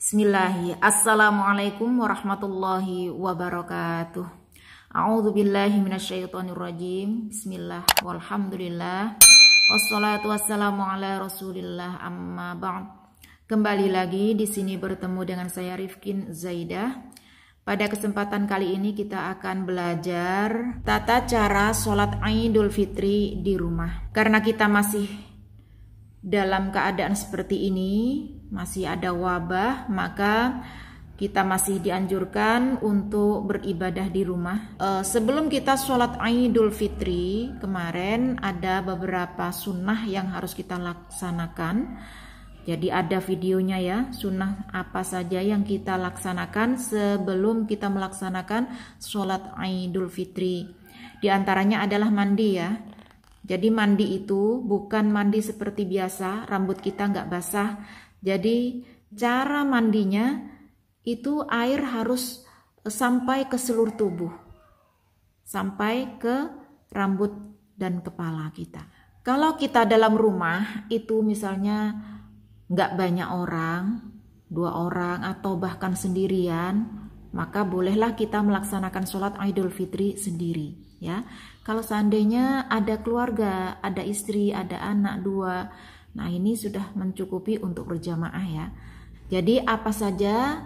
Assalamualaikum warahmatullahi wabarakatuh. A'udzu billahi minasyaitonir rajim. Bismillah walhamdulillah. Wassalatu wassalamu ala Rasulillah amma ba'd. Kembali lagi di sini bertemu dengan saya Rifkin Zaidah. Pada kesempatan kali ini kita akan belajar tata cara sholat Idul Fitri di rumah. Karena kita masih dalam keadaan seperti ini, masih ada wabah, maka kita masih dianjurkan untuk beribadah di rumah. Sebelum kita sholat Idul Fitri kemarin, ada beberapa sunnah yang harus kita laksanakan. Jadi ada videonya ya, sunnah apa saja yang kita laksanakan sebelum kita melaksanakan sholat Idul Fitri. Di antaranya adalah mandi ya. Jadi mandi itu bukan mandi seperti biasa, rambut kita nggak basah. Jadi cara mandinya itu air harus sampai ke seluruh tubuh, sampai ke rambut dan kepala kita. Kalau kita dalam rumah itu misalnya nggak banyak orang, 2 orang atau bahkan sendirian, maka bolehlah kita melaksanakan sholat Idul Fitri sendiri ya. Kalau seandainya ada keluarga, ada istri, ada anak 2, nah ini sudah mencukupi untuk berjamaah ya. Jadi apa saja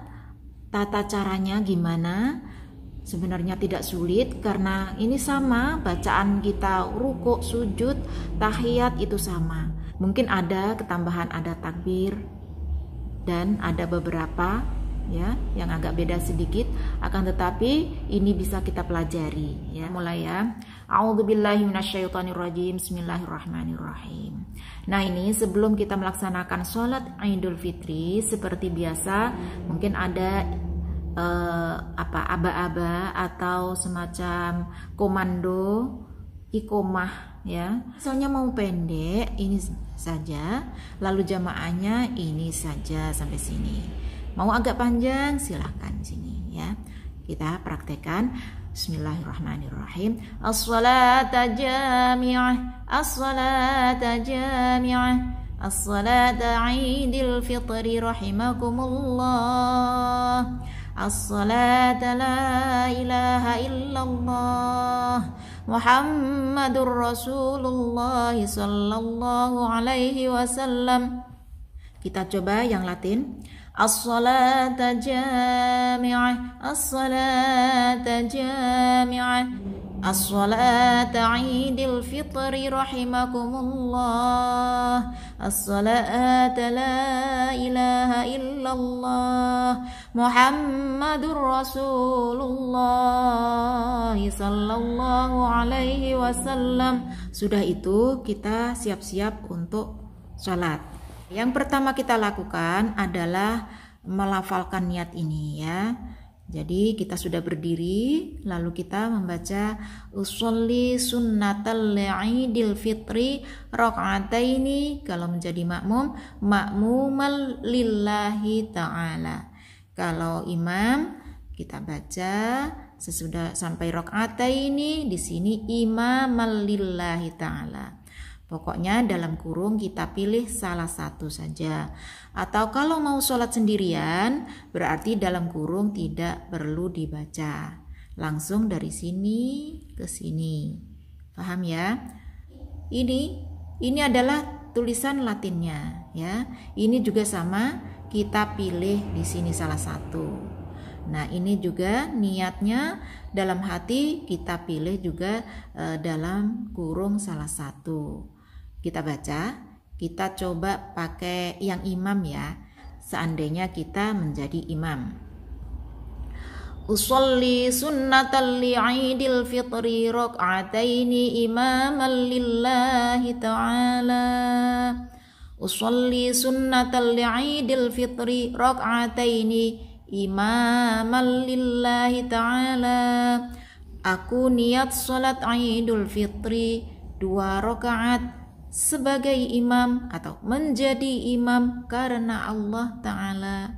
tata caranya gimana? Sebenarnya tidak sulit karena ini sama, bacaan kita rukuk, sujud, tahiyat itu sama. Mungkin ada ketambahan, ada takbir dan ada beberapa ya yang agak beda sedikit, akan tetapi ini bisa kita pelajari ya. Mulai ya. A'udzubillahi minasyaitonirrajim. Bismillahirrahmanirrahim. Nah, ini sebelum kita melaksanakan sholat Idul Fitri seperti biasa, mungkin ada aba-aba atau semacam komando iqomah ya. Misalnya mau pendek ini saja, lalu jamaahnya ini saja sampai sini. Mau agak panjang silahkan di sini ya. Kita praktekkan. Bismillahirrahmanirrahim. As-salata jami'ah, as-salata jami'ah, as-salata Idul Fitri rahimakumullah, as-salata la ilaha illallah Muhammadur Rasulullah sallallahu alaihi wasallam. Kita coba yang Latin. As-salata jami'ah, as-salata jami'ah, as-salata Idul Fitri rahimakumullah, as-salata la ilaha illallah Muhammadur Rasulullah sallallahu alaihi wasallam. Sudah itu kita siap-siap untuk sholat. Yang pertama kita lakukan adalah melafalkan niat ini ya. Jadi kita sudah berdiri, lalu kita membaca usolli sunnatal Idul Fitri rakaataini. Kalau menjadi makmum, makmumal lillahi ta'ala. Kalau imam kita baca sesudah sampai rakaataini, di sini imamal lillahi ta'ala. Pokoknya dalam kurung kita pilih salah satu saja. Atau kalau mau sholat sendirian, berarti dalam kurung tidak perlu dibaca. Langsung dari sini ke sini. Paham ya? Ini adalah tulisan Latinnya ya. Ini juga sama, kita pilih di sini salah satu. Nah, ini juga niatnya dalam hati kita pilih juga dalam kurung salah satu. Kita baca, kita coba pakai yang imam ya, seandainya kita menjadi imam. Usolli sunnatal Idul Fitri raka'ataini imaman lillahi ta'ala. Usolli sunnatal Idul Fitri raka'ataini imaman lillahi ta'ala. Aku niat sholat Idul Fitri 2 rakaat sebagai imam atau menjadi imam karena Allah Ta'ala.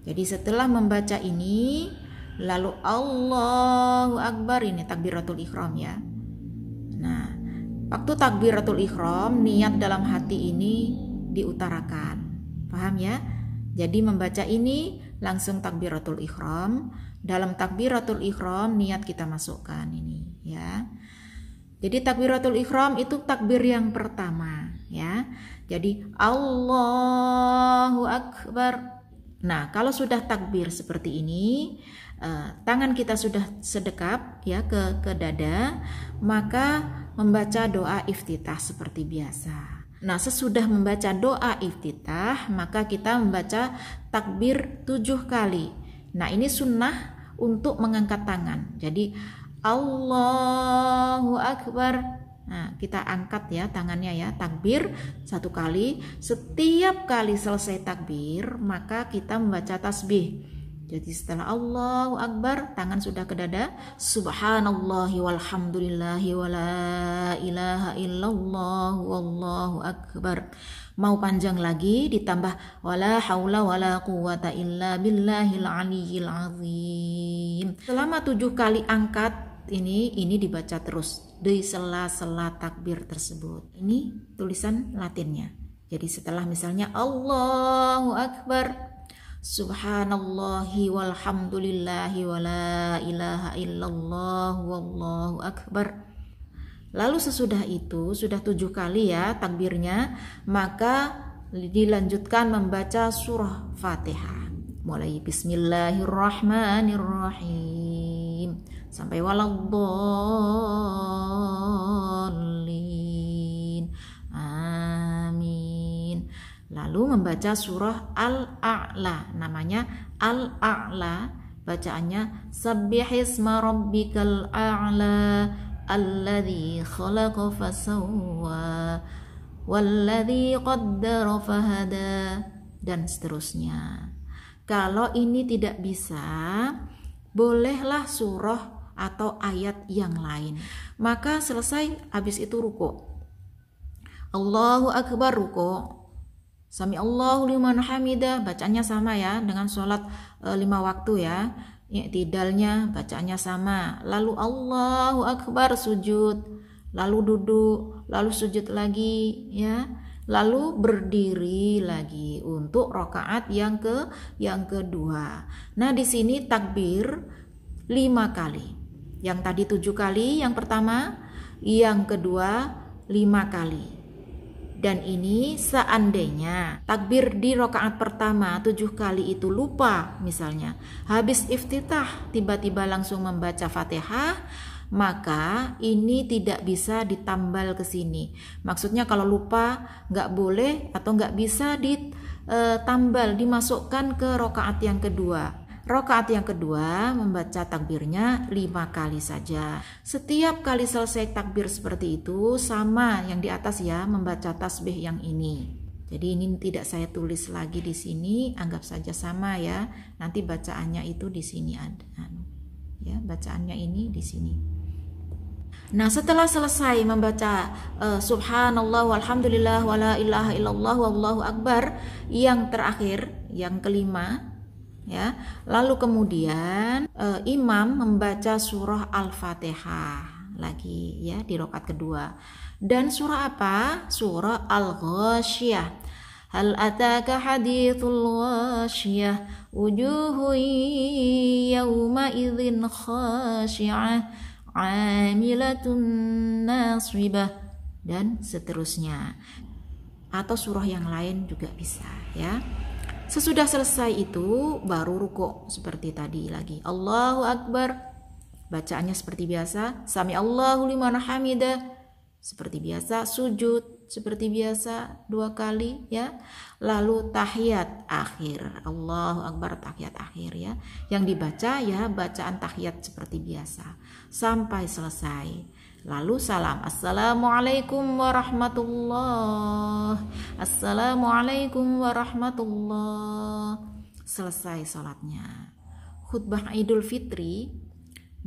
Jadi setelah membaca ini, lalu Allahu Akbar, ini takbiratul ihram ya. Nah, waktu takbiratul ihram, niat dalam hati ini diutarakan. Paham ya? Jadi membaca ini langsung takbiratul ihram. Dalam takbiratul ihram niat kita masukkan ini ya. Jadi takbiratul ihram itu takbir yang pertama ya. Jadi Allahu Akbar. Nah, kalau sudah takbir seperti ini, tangan kita sudah sedekap ya ke dada, maka membaca doa iftitah seperti biasa. Nah, sesudah membaca doa iftitah, maka kita membaca takbir 7 kali. Nah, ini sunnah untuk mengangkat tangan. Jadi Allahu Akbar. Nah, kita angkat ya tangannya ya, takbir 1 kali. Setiap kali selesai takbir, maka kita membaca tasbih. Jadi setelah Allahu Akbar, tangan sudah ke dada. Subhanallahi walhamdulillahi wala ilaha illallah wallahu akbar. Mau panjang lagi ditambah wala haula wala quwata illa billahil aliyyil azim. Selama 7 kali angkat ini dibaca terus di sela-sela takbir tersebut. Ini tulisan Latinnya. Jadi setelah misalnya Allahu Akbar, Subhanallahi walhamdulillahi wala ilaha illallah wallahu akbar. Lalu sesudah itu, sudah 7 kali ya takbirnya, maka dilanjutkan membaca surah Fatihah. Mulai Bismillahirrahmanirrahim sampai waladdallin. Amin. Lalu membaca surah Al-A'la, namanya Al-A'la, bacaannya Sabbihisma rabbikal a'la alladzi khalaqa fasawwa walladzi qaddara fahada, dan seterusnya. Kalau ini tidak bisa, bolehlah surah atau ayat yang lain. Maka selesai, habis itu ruku. Allahu Akbar, ruku. Sami Allahu liman hamidah, bacaannya sama ya dengan sholat 5 waktu ya. I'tidalnya bacaannya sama. Lalu Allahu Akbar, sujud, lalu duduk, lalu sujud lagi ya. Lalu berdiri lagi untuk rakaat yang kedua. Nah, di sini takbir 5 kali. Yang tadi 7 kali yang pertama, yang kedua 5 kali. Dan ini seandainya takbir di rakaat pertama 7 kali itu lupa, misalnya habis iftitah tiba-tiba langsung membaca Fatihah, maka ini tidak bisa ditambal ke sini. Maksudnya kalau lupa nggak boleh atau nggak bisa ditambal, dimasukkan ke rakaat yang kedua. Rakaat yang kedua membaca takbirnya 5 kali saja. Setiap kali selesai takbir seperti itu sama yang di atas ya, membaca tasbih yang ini. Jadi ini tidak saya tulis lagi di sini, anggap saja sama ya. Nanti bacaannya itu di sini ada. Ya, bacaannya ini di sini. Nah, setelah selesai membaca subhanallah walhamdulillah wala ilaha illallah wallahu akbar, yang terakhir, yang kelima ya, lalu kemudian imam membaca surah Al-Fatihah lagi ya di rakaat kedua. Dan surah apa? Surah Al-Ghasyiyah. Hal ataka hadithul ghasyiyah wujuhun yawma idzin khashi'ah 'amilatun nasibah, dan seterusnya. Atau surah yang lain juga bisa ya. Sesudah selesai itu baru ruku seperti tadi lagi. Allahu Akbar, bacaannya seperti biasa. Sami Allahu liman hamidah, seperti biasa. Sujud seperti biasa 2 kali ya. Lalu tahiyat akhir. Allahu Akbar, tahiyat akhir ya. Yang dibaca ya bacaan tahiyat seperti biasa sampai selesai. Lalu salam, assalamualaikum warahmatullah, assalamualaikum warahmatullah. Selesai sholatnya. Khutbah Idul Fitri,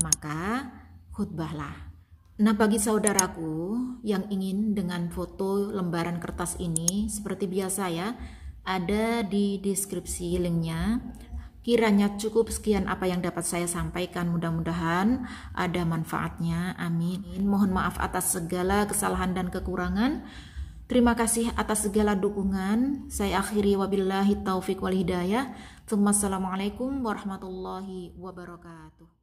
maka khutbahlah. Nah, bagi saudaraku yang ingin dengan foto lembaran kertas ini, seperti biasa ya, ada di deskripsi linknya. Kiranya cukup sekian apa yang dapat saya sampaikan, mudah-mudahan ada manfaatnya, amin. Mohon maaf atas segala kesalahan dan kekurangan. Terima kasih atas segala dukungan. Saya akhiri wabillahi taufiq wal hidayah. Assalamualaikum warahmatullahi wabarakatuh.